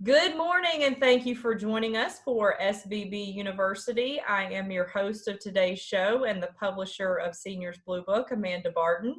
Good morning, and thank you for joining us for SBB University. I am your host of today's show and the publisher of Seniors Blue Book, Amanda Barton.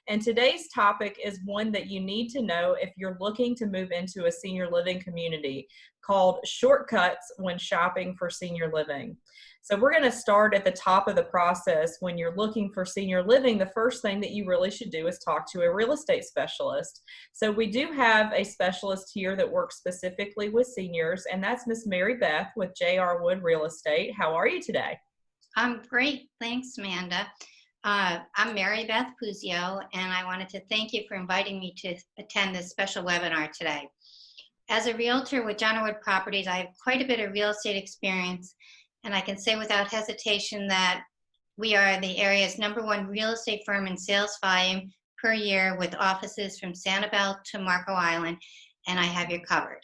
And today's topic is one that you need to know if you're looking to move into a senior living community, called Shortcuts when Shopping for Senior Living. So we're going to start at the top of the process. When you're looking for senior living, the first thing that you really should do is talk to a real estate specialist. So we do have a specialist here that works specifically with seniors, and that's Miss Mary Beth with J.R. Wood Real Estate. How are you today? I'm great. Thanks, Amanda. I'm Mary Beth Puzio, and I wanted to thank you for inviting me to attend this special webinar today. As a realtor with J.R. Wood Properties, I have quite a bit of real estate experience, and I can say without hesitation that we are the area's #1 real estate firm in sales volume per year, with offices from Sanibel to Marco Island, and I have you covered.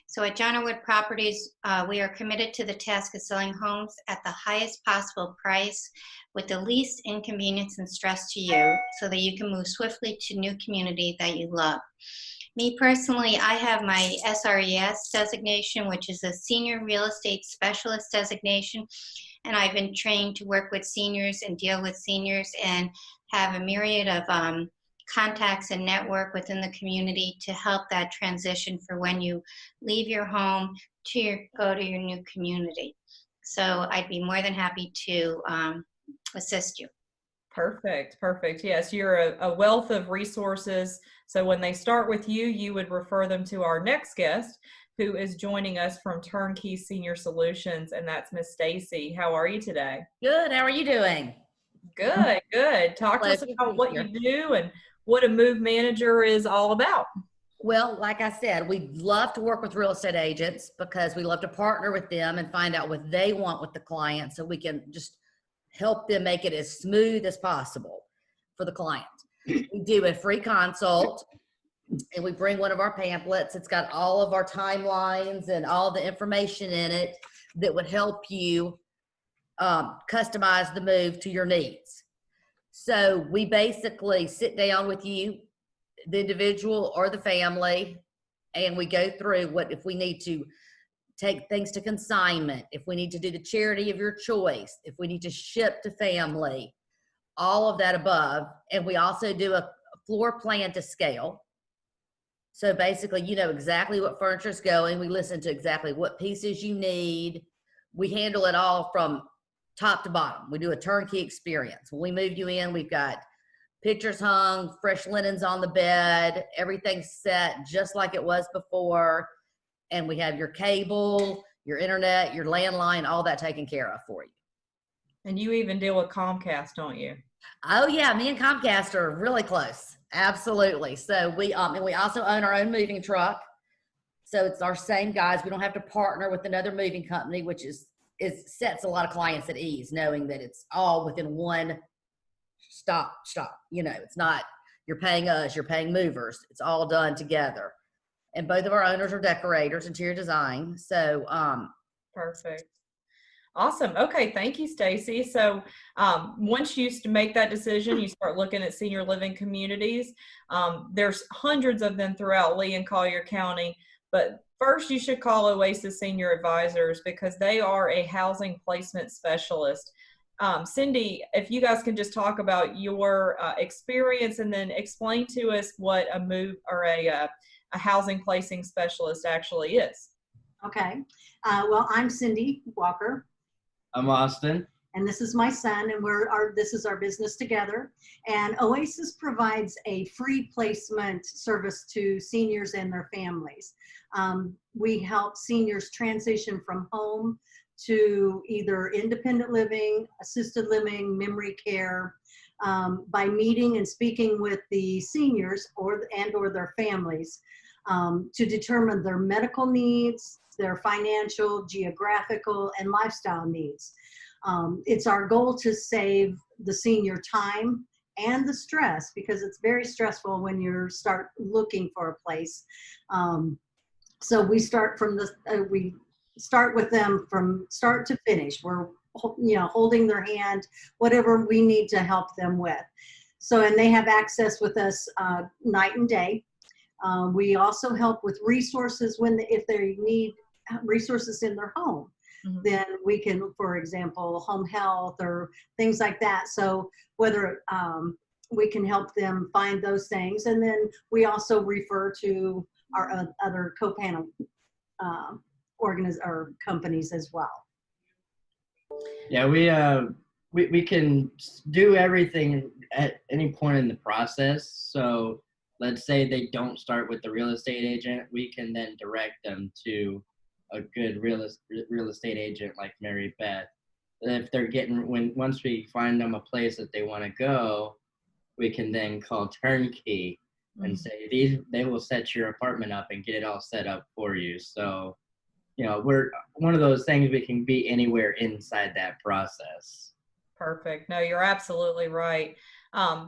So at J.R. Wood Properties, we are committed to the task of selling homes at the highest possible price with the least inconvenience and stress to you, so that you can move swiftly to new community that you love. Me personally, I have my SRES designation, which is a Senior Real Estate Specialist designation, and I've been trained to work with seniors and deal with seniors and have a myriad of contacts and network within the community to help that transition for when you leave your home to go to your new community. So I'd be more than happy to assist you. Perfect. Yes, you're a wealth of resources. So when they start with you, you would refer them to our next guest, who is joining us from Turnkey Senior Solutions, and that's Miss Stacy. How are you today? Good. How are you doing? Good. Talk to us about what you do and what a move manager is all about. Well, like I said, we love to work with real estate agents because we love to partner with them and find out what they want with the client, so we can just help them make it as smooth as possible for the client. We do a free consult, and we bring one of our pamphlets. It's got all of our timelines and all the information in it that would help you customize the move to your needs. So we basically sit down with you, the individual or the family, and we go through what if we need to take things to consignment, if we need to do the charity of your choice, if we need to ship to family, all of that above. And we also do a floor plan to scale. So basically, you know exactly what furniture is going. We listen to exactly what pieces you need. We handle it all from top to bottom. We do a turnkey experience. When we move you in, we've got pictures hung, fresh linens on the bed, everything's set just like it was before. And we have your cable, your internet, your landline, all that taken care of for you. And you even deal with Comcast, don't you? Oh yeah, me and Comcast are really close. Absolutely. So we and we also own our own moving truck. So it's our same guys. We don't have to partner with another moving company, which sets a lot of clients at ease, knowing that it's all within one stop. You know, it's not you're paying us, you're paying movers. It's all done together. And both of our owners are decorators, interior design. So perfect. Awesome. Okay. Thank you, Stacy. So once you make that decision, you start looking at senior living communities. There's hundreds of them throughout Lee and Collier County, but first you should call Oasis Senior Advisors because they are a housing placement specialist. Cindy, if you guys can just talk about your experience and then explain to us what a move or a housing placing specialist actually is. Okay. Well, I'm Cindy Walker. I'm Austin. And this is my son, and this is our business together. And Oasis provides a free placement service to seniors and their families. We help seniors transition from home to either independent living, assisted living, memory care, by meeting and speaking with the seniors or their families to determine their medical needs, their financial, geographical, and lifestyle needs. It's our goal to save the senior time and the stress, because it's very stressful when you start looking for a place. So we start with them from start to finish. We're holding their hand, whatever we need to help them with. So, and they have access with us night and day. We also help with resources if they need resources in their home. Then we can, for example, home health or things like that. So whether we can help them find those things. And then we also refer to our other co-panel or companies as well. Yeah, we can do everything at any point in the process. So let's say they don't start with the real estate agent, we can then direct them to a good real estate agent like Mary Beth. And if they're once we find them a place that they want to go, we can then call turnkey and say they will set your apartment up and get it all set up for you. So, you know, we're one of those things, we can be anywhere inside that process. Perfect. No, you're absolutely right.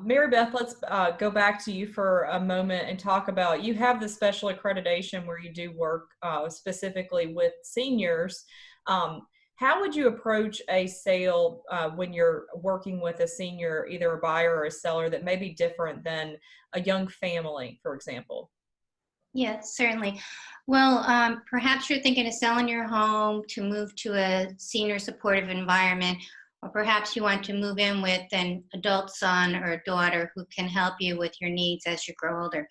Mary Beth, let's go back to you for a moment and talk about, you have the special accreditation where you do work specifically with seniors. How would you approach a sale when you're working with a senior, either a buyer or a seller, that may be different than a young family, for example? Yes, certainly. Well, perhaps you're thinking of selling your home to move to a senior supportive environment, or perhaps you want to move in with an adult son or daughter who can help you with your needs as you grow older.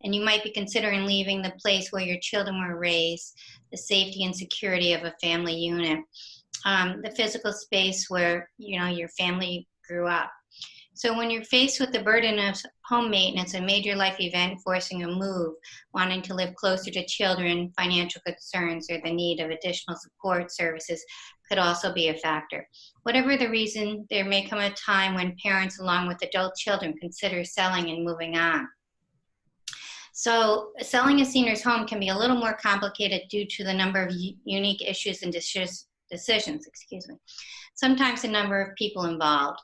And you might be considering leaving the place where your children were raised, the safety and security of a family unit, the physical space where, you know, your family grew up. So when you're faced with the burden of home maintenance, a major life event forcing a move, wanting to live closer to children, financial concerns, or the need of additional support services could also be a factor. Whatever the reason, there may come a time when parents, along with adult children, consider selling and moving on. So selling a senior's home can be a little more complicated due to the number of unique issues and decisions, sometimes the number of people involved.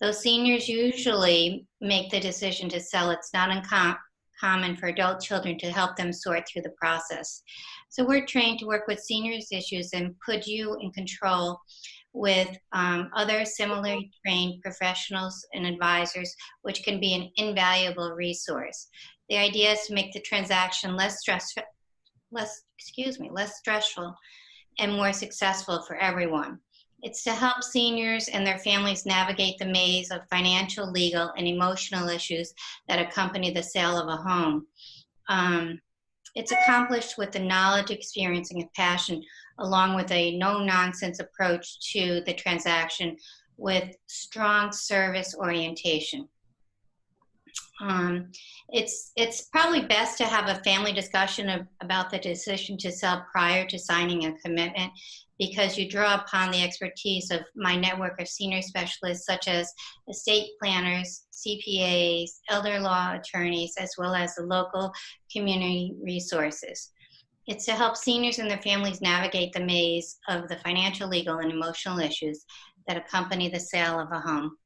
Though seniors usually make the decision to sell, it's not uncommon for adult children to help them sort through the process. So we're trained to work with seniors' issues and put you in control with other similarly trained professionals and advisors, which can be an invaluable resource. The idea is to make the transaction less stressful and more successful for everyone. It's to help seniors and their families navigate the maze of financial, legal, and emotional issues that accompany the sale of a home. It's accomplished with the knowledge, experience, and passion, along with a no-nonsense approach to the transaction with strong service orientation. It's probably best to have a family discussion about the decision to sell prior to signing a commitment, because you draw upon the expertise of my network of senior specialists, such as estate planners, CPAs, elder law attorneys, as well as the local community resources. It's to help seniors and their families navigate the maze of the financial, legal, and emotional issues that accompany the sale of a home.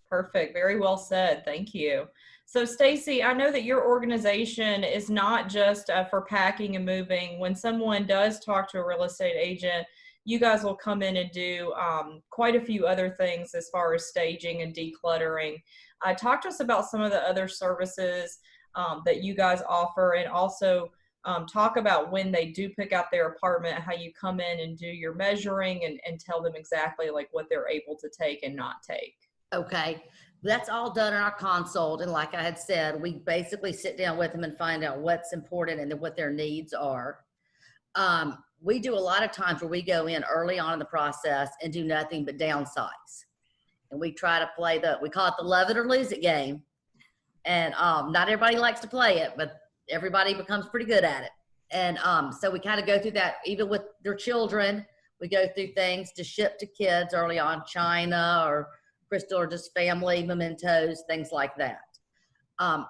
Perfect. Very well said. Thank you. So Stacy, I know that your organization is not just for packing and moving. When someone does talk to a real estate agent, you guys will come in and do quite a few other things as far as staging and decluttering. Talk to us about some of the other services that you guys offer, and also talk about when they do pick out their apartment, how you come in and do your measuring and tell them exactly like what they're able to take and not take. Okay, that's all done in our consult. And like I had said, we basically sit down with them and find out what's important and then what their needs are. We do a lot of times where we go in early on in the process and do nothing but downsize. And we try to play we call it the love it or lose it game. And not everybody likes to play it, but everybody becomes pretty good at it. And so we kind of go through that even with their children. We go through things to ship to kids early on, china or crystal, or just family mementos, things like that.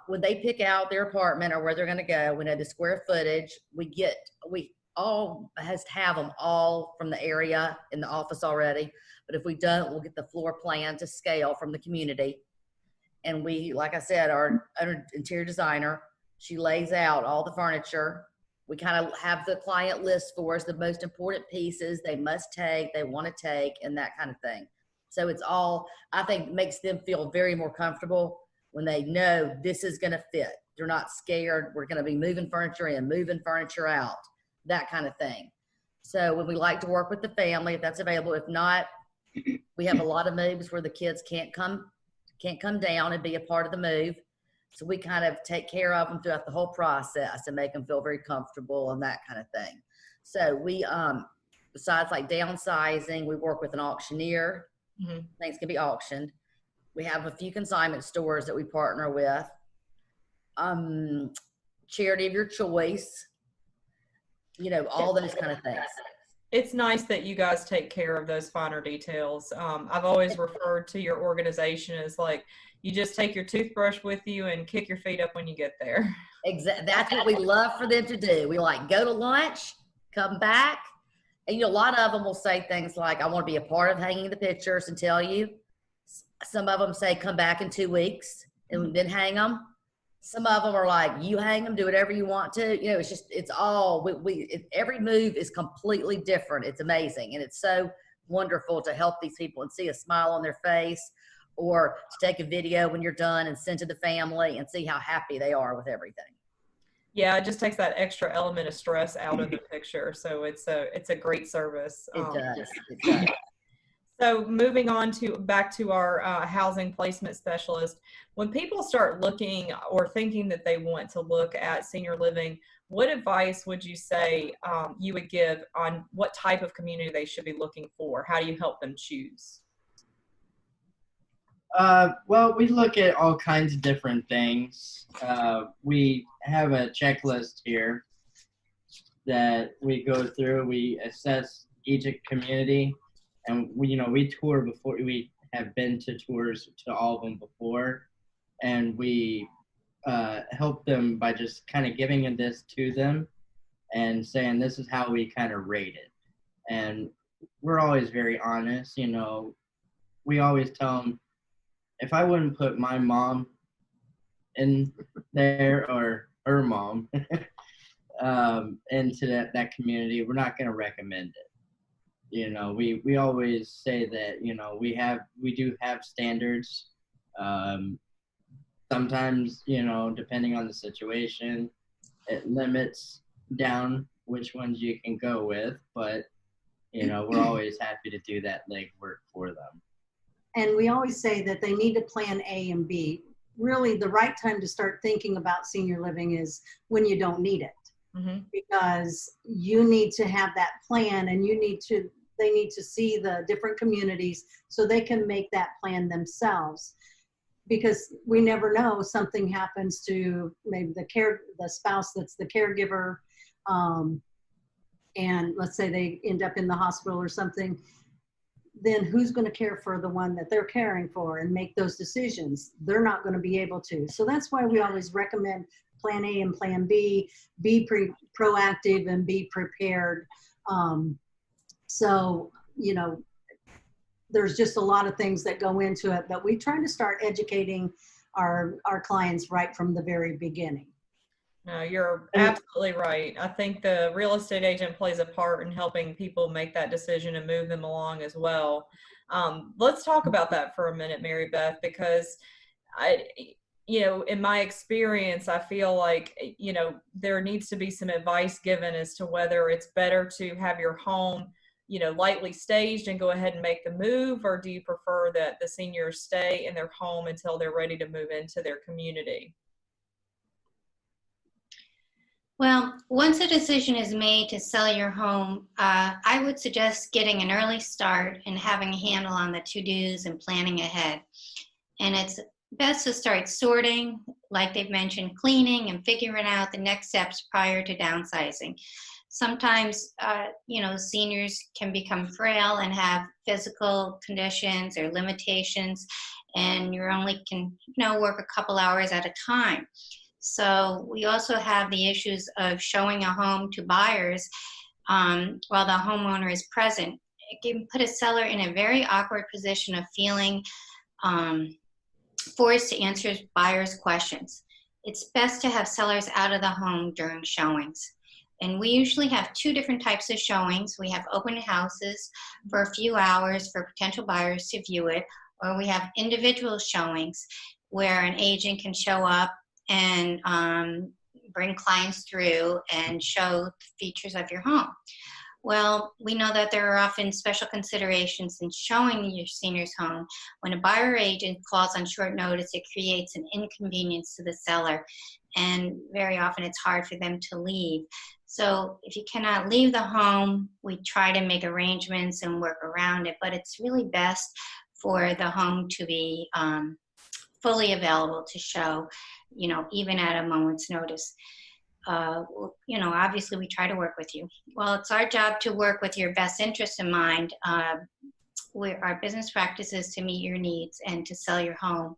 When they pick out their apartment or where they're going to go, we know the square footage. We all have them all from the area in the office already. But if we don't, we'll get the floor plan to scale from the community. And we, like I said, our interior designer, she lays out all the furniture. We kind of have the client list for us, the most important pieces they must take, they want to take, and that kind of thing. So it's all, I think, makes them feel very more comfortable when they know this is going to fit. They're not scared. We're going to be moving furniture in, moving furniture out, that kind of thing. So when we like to work with the family, if that's available, if not, we have a lot of moves where the kids can't come down and be a part of the move. So we kind of take care of them throughout the whole process and make them feel very comfortable and that kind of thing. So we, besides like downsizing, we work with an auctioneer. Mm-hmm. Things can be auctioned. We have a few consignment stores that we partner with. Charity of your choice, you know, all those kind of things. It's nice that you guys take care of those finer details. I've always referred to your organization as like, you just take your toothbrush with you and kick your feet up when you get there. Exactly. That's what we love for them to do. We like go to lunch, come back. And you know, a lot of them will say things like, I want to be a part of hanging the pictures and tell you. Some of them say, come back in 2 weeks and then hang them. Some of them are like, you hang them, do whatever you want to. You know, it's just, it's all, every move is completely different. It's amazing. And it's so wonderful to help these people and see a smile on their face, or to take a video when you're done and send to the family and see how happy they are with everything. Yeah, it just takes that extra element of stress out of the picture. So it's a great service. It does. It does. So moving on back to our housing placement specialist, when people start looking or thinking that they want to look at senior living, what advice would you say you would give on what type of community they should be looking for? How do you help them choose? Well, we look at all kinds of different things. We have a checklist here that we go through. We assess each community, and we tour before. We have been to tours to all of them before, and we help them by just kind of giving this to them and saying this is how we kind of rate it. And we're always very honest. We always tell them, if I wouldn't put my mom in there or her mom into that community, we're not going to recommend it. We always say that, we do have standards. Sometimes, depending on the situation, it limits down which ones you can go with, but, we're always happy to do that legwork for them. And we always say that they need to plan A and B. Really, the right time to start thinking about senior living is when you don't need it. Mm-hmm. Because you need to have that plan, and they need to see the different communities so they can make that plan themselves. Because we never know, something happens to maybe the spouse that's the caregiver, and let's say they end up in the hospital or something. Then who's going to care for the one that they're caring for and make those decisions? They're not going to be able to. So that's why we always recommend plan A and plan B, be proactive and be prepared. There's just a lot of things that go into it, but we try to start educating our clients right from the very beginning. No, you're absolutely right. I think the real estate agent plays a part in helping people make that decision and move them along as well. Let's talk about that for a minute, Mary Beth, because in my experience, I feel like, there needs to be some advice given as to whether it's better to have your home, lightly staged and go ahead and make the move, or do you prefer that the seniors stay in their home until they're ready to move into their community? Well, once a decision is made to sell your home, I would suggest getting an early start and having a handle on the to-dos and planning ahead. And it's best to start sorting, like they've mentioned, cleaning and figuring out the next steps prior to downsizing. Sometimes, seniors can become frail and have physical conditions or limitations, and you only can, work a couple hours at a time. So we also have the issues of showing a home to buyers while the homeowner is present. It can put a seller in a very awkward position of feeling forced to answer buyers' questions. It's best to have sellers out of the home during showings. And we usually have two different types of showings. We have open houses for a few hours for potential buyers to view it, or we have individual showings. where an agent can show up and bring clients through and show the features of your home. Well, we know that there are often special considerations in showing your senior's home. When a buyer agent calls on short notice, it creates an inconvenience to the seller, and very often it's hard for them to leave. So if you cannot leave the home, we try to make arrangements and work around it, but it's really best for the home to be fully available to show, even at a moment's notice. Obviously we try to work with you. Well, it's our job to work with your best interest in mind. Our business practice is to meet your needs and to sell your home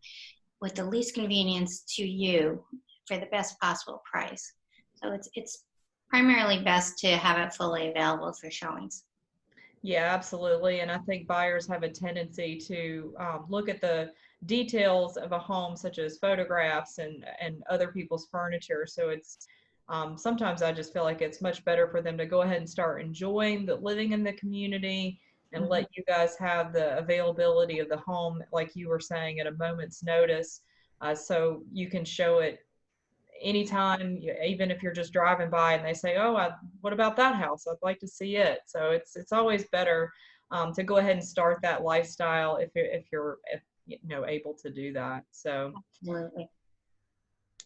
with the least convenience to you for the best possible price. So it's primarily best to have it fully available for showings. Yeah, absolutely. And I think buyers have a tendency to look at the details of a home, such as photographs and other people's furniture. So it's sometimes I just feel like it's much better for them to go ahead and start enjoying the living in the community and let you guys have the availability of the home, like you were saying, at a moment's notice. So you can show it anytime, even if you're just driving by and they say, oh, what about that house? I'd like to see it. So it's always better to go ahead and start that lifestyle if you're able to do that. So Absolutely.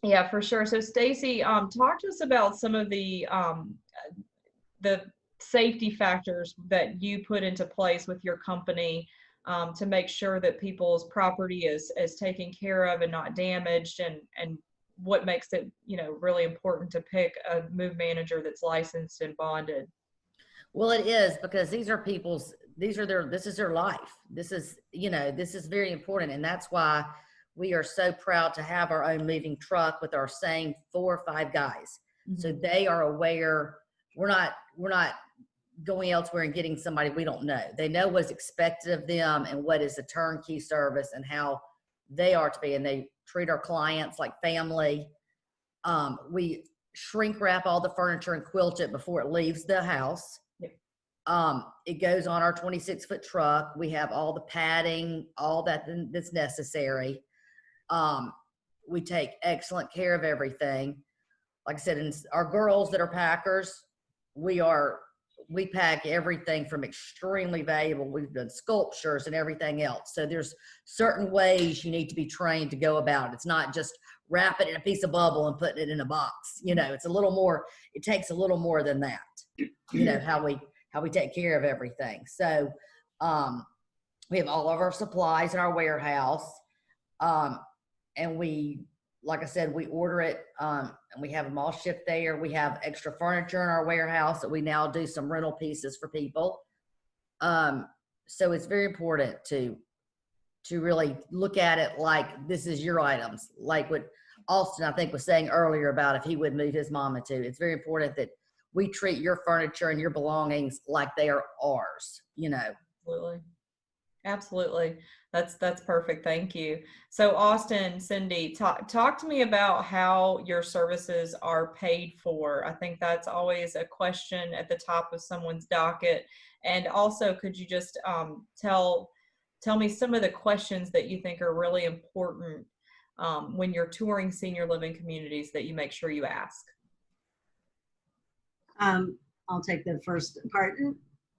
Yeah, for sure. So Stacy, talk to us about some of the safety factors that you put into place with your company to make sure that people's property is taken care of and not damaged, and what makes it, really important to pick a move manager that's licensed and bonded. Well, it is, because this is their life. This is very important. And that's why we are so proud to have our own moving truck with our same 4 or 5 guys. Mm-hmm. So they are aware. We're not going elsewhere and getting somebody we don't know. They know what's expected of them and what is a turnkey service and how they are to be. And they treat our clients like family. We shrink wrap all the furniture and quilt it before it leaves the house. It goes on our 26-foot truck. We have all the padding, all that's necessary. We take excellent care of everything. Like I said, and our girls that are packers, we pack everything from extremely valuable. We've done sculptures and everything else. So there's certain ways you need to be trained to go about it. It's not just wrap it in a piece of bubble and putting it in a box. It's a little more, it takes a little more than that, how we take care of everything. So, we have all of our supplies in our warehouse. And like I said, we order it, and we have them all shipped there. We have extra furniture in our warehouse that we now do some rental pieces for people. So it's very important to really look at it like this is your items, like what Austin, I think, was saying earlier about if he would move his mama to. It's very important that we treat your furniture and your belongings like they are ours, Absolutely. That's perfect. Thank you. So Austin, Cindy, talk to me about how your services are paid for. I think that's always a question at the top of someone's docket. And also, could you just tell me some of the questions that you think are really important when you're touring senior living communities that you make sure you ask? I'll take the first part.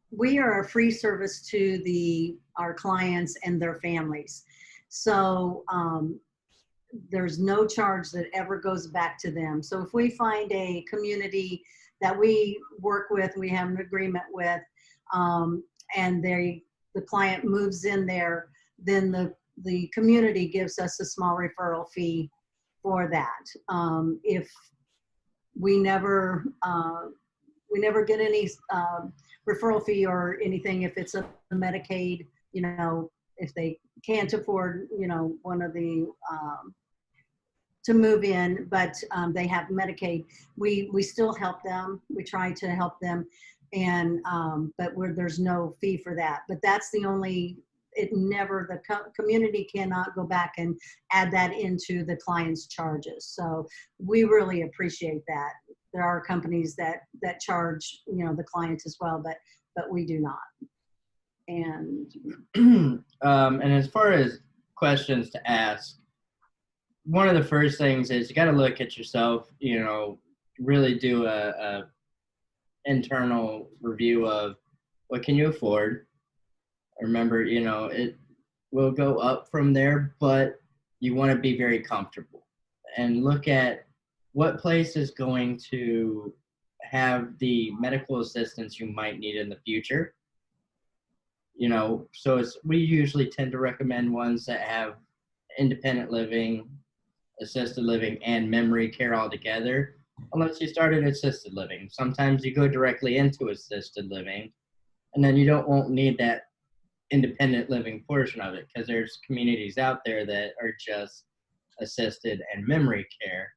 We are a free service to our clients and their families. So there's no charge that ever goes back to them. So if we find a community that we work with, we have an agreement with, and the client moves in there, then the community gives us a small referral fee for that. If we never get any referral fee or anything if it's a Medicaid, if they can't afford, one of the, to move in, but they have Medicaid, we still help them. We try to help them, and but there's no fee for that. But that's the community cannot go back and add that into the client's charges. So we really appreciate that. There are companies that charge, the clients as well, but we do not. And and as far as questions to ask, one of the first things is you got to look at yourself, really do a internal review of what can you afford. Remember, it will go up from there, but you want to be very comfortable and look at what place is going to have the medical assistance you might need in the future. So we usually tend to recommend ones that have independent living, assisted living, and memory care all together, unless you started assisted living. Sometimes you go directly into assisted living, and then you won't need that independent living portion of it, because there's communities out there that are just assisted and memory care.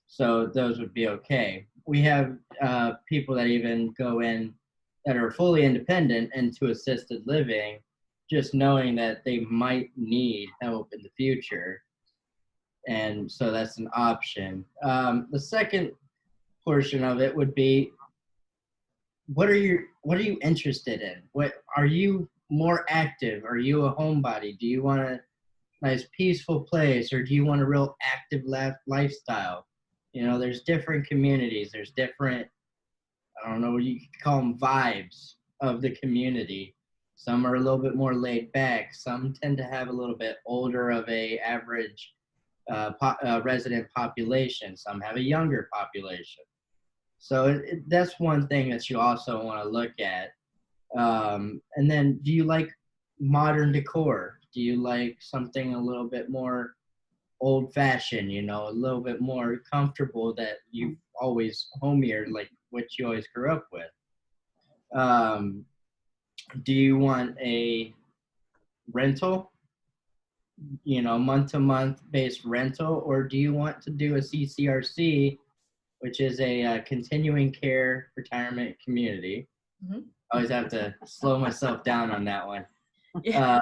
So those would be okay. We have people that even go in that are fully independent into assisted living, just knowing that they might need help in the future. And so that's an option. The second portion of it would be, what are you interested in? What are you more active? Are you a homebody? Do you want a nice peaceful place, or do you want a real active lifestyle? There's different communities. There's different, I don't know, you could call them vibes of the community. Some are a little bit more laid back. Some tend to have a little bit older of a average resident population. Some have a younger population. So that's one thing that you also want to look at. And then, do you like modern decor? Do you like something a little bit more old-fashioned, a little bit more comfortable, that you've always homier, like what you always grew up with? Do you want a rental, month-to-month based rental, or do you want to do a CCRC, which is a continuing care retirement community? Mm-hmm. I always have to slow myself down on that one. Yeah.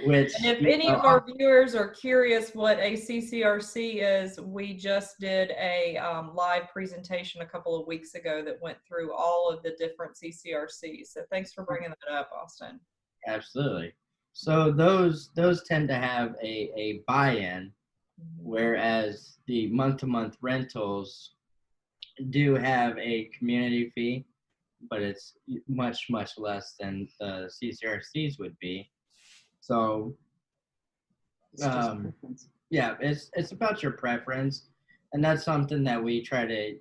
Which, and if any of our viewers are curious what a CCRC is, we just did a live presentation a couple of weeks ago that went through all of the different CCRCs. So thanks for bringing that up, Austin. Absolutely. So those tend to have a buy-in, whereas the month-to-month rentals do have a community fee, but it's much, much less than the CCRCs would be. So, yeah, it's about your preference, and that's something that we try to,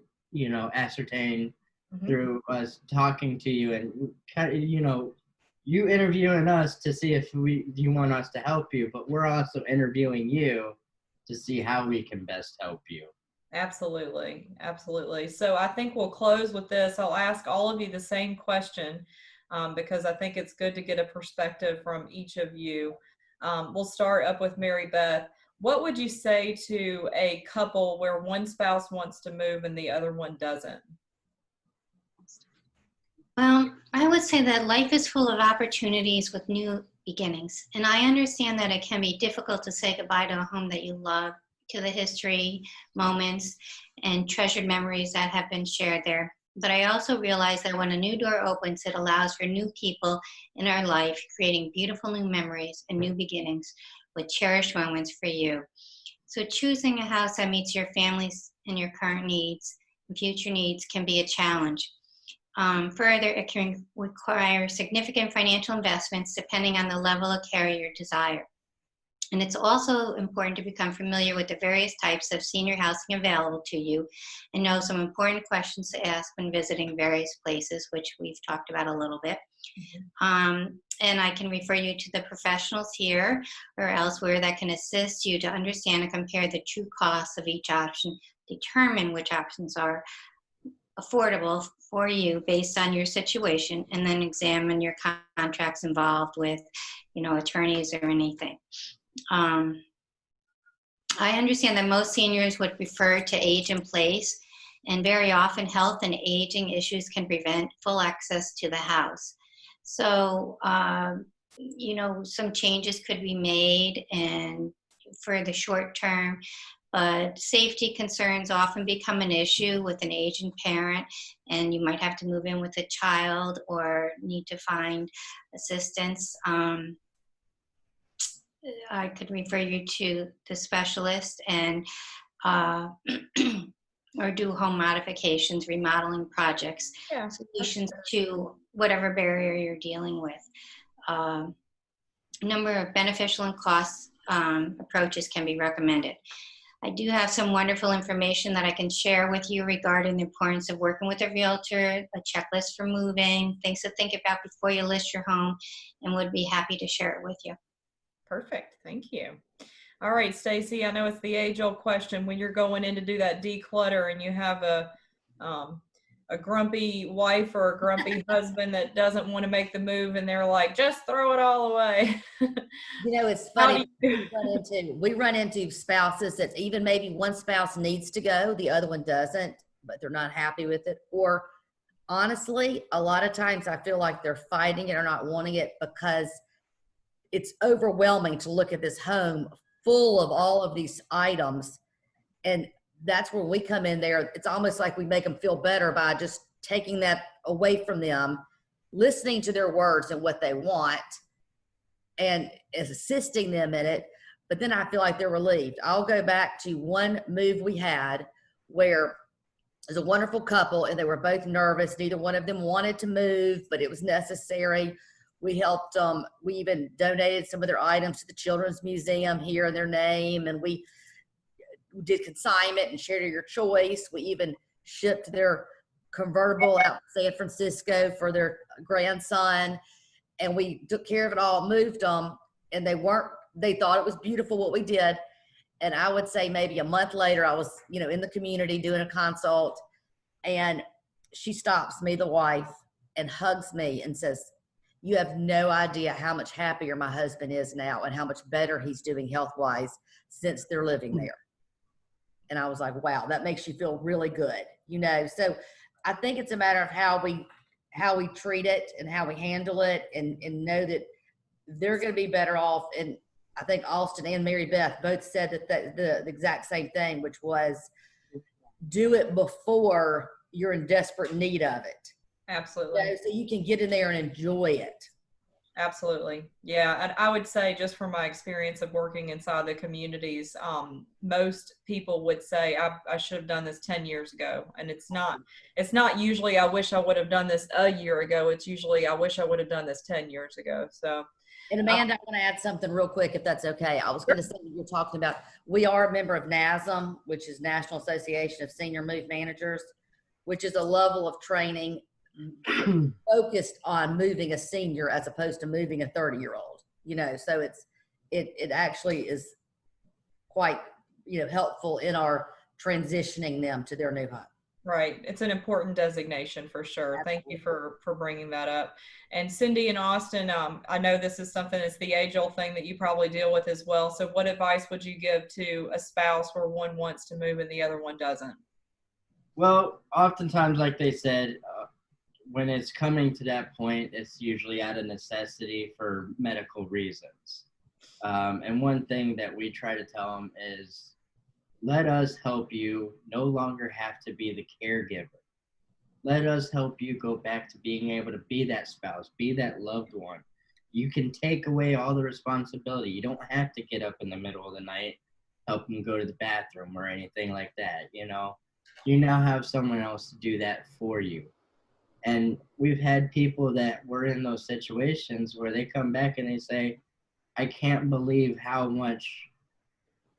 ascertain through us talking to you, and kind of, you interviewing us to see if you want us to help you, but we're also interviewing you to see how we can best help you. Absolutely. Absolutely. So I think we'll close with this. I'll ask all of you the same question because I think it's good to get a perspective from each of you. We'll start up with Mary Beth. What would you say to a couple where one spouse wants to move and the other one doesn't? Well, I would say that life is full of opportunities with new beginnings. And I understand that it can be difficult to say goodbye to a home that you love, to the history, moments, and treasured memories that have been shared there. But I also realize that when a new door opens, it allows for new people in our life, creating beautiful new memories and new beginnings with cherished moments for you. So choosing a house that meets your family's and your current needs and future needs can be a challenge. Further, it can require significant financial investments depending on the level of care you desire. And it's also important to become familiar with the various types of senior housing available to you and know some important questions to ask when visiting various places, which we've talked about a little bit. And I can refer you to the professionals here or elsewhere that can assist you to understand and compare the true costs of each option, determine which options are affordable for you based on your situation, and then examine your contracts involved with, attorneys or anything. I understand that most seniors would prefer to age in place, and very often health and aging issues can prevent full access to the house. So, some changes could be made and for the short term, but safety concerns often become an issue with an aging parent, and you might have to move in with a child or need to find assistance. I could refer you to the specialist and or do home modifications, remodeling projects, Yeah. solutions to whatever barrier you're dealing with. A number of beneficial and cost approaches can be recommended. I do have some wonderful information that I can share with you regarding the importance of working with a realtor, a checklist for moving, things to think about before you list your home, and would be happy to share it with you. Perfect. Thank you. All right, Stacy, I know it's the age-old question when you're going in to do that declutter and you have a grumpy wife or a grumpy husband that doesn't want to make the move and they're like, just throw it all away. You know, it's How funny. do you- We run into spouses that even maybe one spouse needs to go, the other one doesn't, but they're not happy with it. Or honestly, a lot of times I feel like they're fighting it or not wanting it because it's overwhelming to look at this home full of all of these items. And that's where we come in there. It's almost like we make them feel better by just taking that away from them, listening to their words and what they want, and assisting them in it. But then I feel like they're relieved. I'll go back to one move we had where there's a wonderful couple and they were both nervous. Neither one of them wanted to move, but it was necessary. We helped them. We even donated some of their items to the Children's Museum here in their name. And we did consignment and share your choice. We even shipped their convertible out to San Francisco for their grandson. And we took care of it all, moved them. And they thought it was beautiful what we did. And I would say maybe a month later, I was, in the community doing a consult, and she stops me, the wife, and hugs me and says, "You have no idea how much happier my husband is now and how much better he's doing health-wise since they're living there." And I was like, wow, that makes you feel really good, So I think it's a matter of how we treat it and how we handle it, and know that they're going to be better off. And I think Austin and Mary Beth both said that the exact same thing, which was do it before you're in desperate need of it. Absolutely. So you can get in there and enjoy it. Absolutely. Yeah. And I would say, just from my experience of working inside the communities, most people would say I should have done this 10 years ago. And it's not usually, I wish I would have done this a year ago. It's usually, I wish I would have done this 10 years ago. So. And Amanda, I want to add something real quick, if that's okay. I was going to say, you're talking about, we are a member of NASM, which is National Association of Senior Move Managers, which is a level of training focused on moving a senior as opposed to moving a 30-year-old, so it actually is quite, helpful in our transitioning them to their new home. Right. It's an important designation for sure. Absolutely. Thank you for bringing that up. And Cindy and Austin, I know this is something that's the age-old thing that you probably deal with as well. So what advice would you give to a spouse where one wants to move and the other one doesn't? Well, oftentimes, like they said, when it's coming to that point, it's usually out of necessity for medical reasons. And one thing that we try to tell them is, let us help you no longer have to be the caregiver. Let us help you go back to being able to be that spouse, be that loved one. You can take away all the responsibility. You don't have to get up in the middle of the night, help them go to the bathroom or anything like that, You now have someone else to do that for you. And we've had people that were in those situations where they come back and they say, I can't believe how much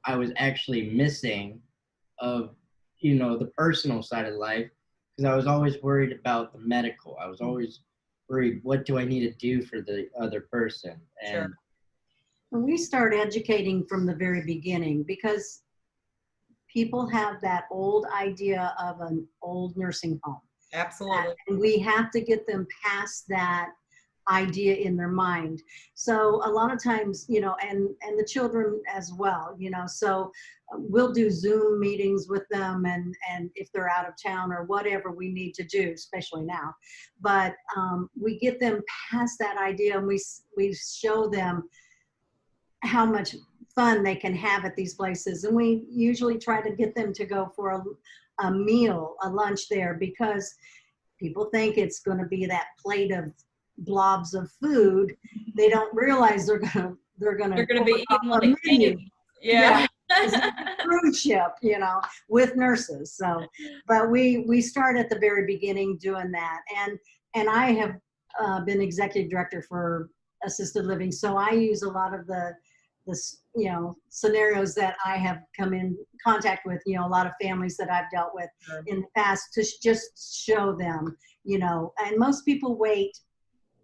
I was actually missing of, the personal side of life, because I was always worried about the medical. I was always worried, what do I need to do for the other person? And sure. We start educating from the very beginning, because people have that old idea of an old nursing home. Absolutely. And we have to get them past that idea in their mind. So a lot of times, and the children as well, so we'll do Zoom meetings with them, and if they're out of town or whatever we need to do, especially now. But we get them past that idea, and we show them how much fun they can have at these places. And we usually try to get them to go for a meal, a lunch there, because people think it's going to be that plate of blobs of food. They don't realize they're going to they're going You're going to be eating a like menu. kings. Yeah. Cruise ship, you know, with nurses. So, but we start at the very beginning doing that, and I have been executive director for assisted living, so I use a lot of the you know, scenarios that I have come in contact with, you know, a lot of families that I've dealt with in the past to just show them, you know, and most people wait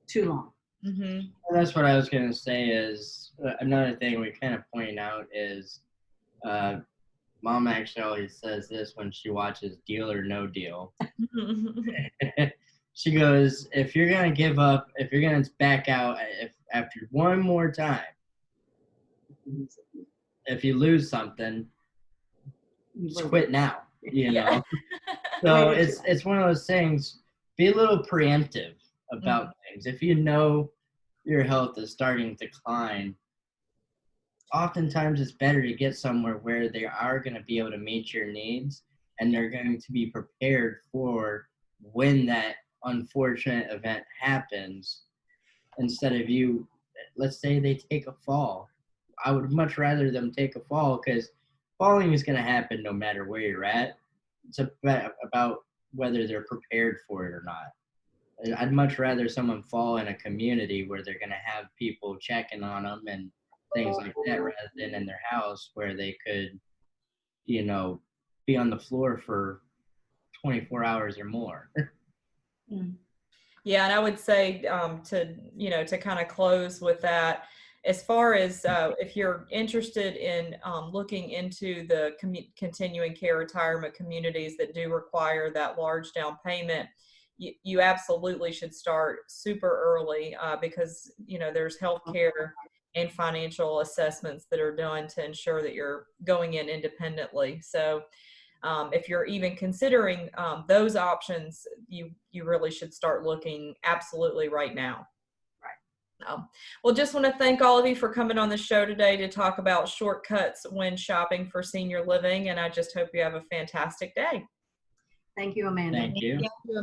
too long. Mm-hmm. That's what I was going to say is another thing we kind of point out is Mom actually always says this when she watches Deal or No Deal. She goes, if you're going to give up, if you're going to back out after one more time, if you lose something, just quit now, you know? So it's one of those things, be a little preemptive about things. If you know your health is starting to decline, oftentimes it's better to get somewhere where they are going to be able to meet your needs and they're going to be prepared for when that unfortunate event happens, instead of you, let's say they take a fall. I would much rather them take a fall, because falling is going to happen no matter where you're at. It's about whether they're prepared for it or not. I'd much rather someone fall in a community where they're going to have people checking on them and things like that, rather than in their house where they could, you know, be on the floor for 24 hours or more. Yeah, and I would say to kind of close with that, as far as if you're interested in looking into the continuing care retirement communities that do require that large down payment, you absolutely should start super early because, you know, there's healthcare and financial assessments that are done to ensure that you're going in independently. So if you're even considering those options, you really should start looking absolutely right now. Right. Well, just want to thank all of you for coming on the show today to talk about shortcuts when shopping for senior living, and I just hope you have a fantastic day. Thank you, Amanda. Thank you. Thank you, Amanda.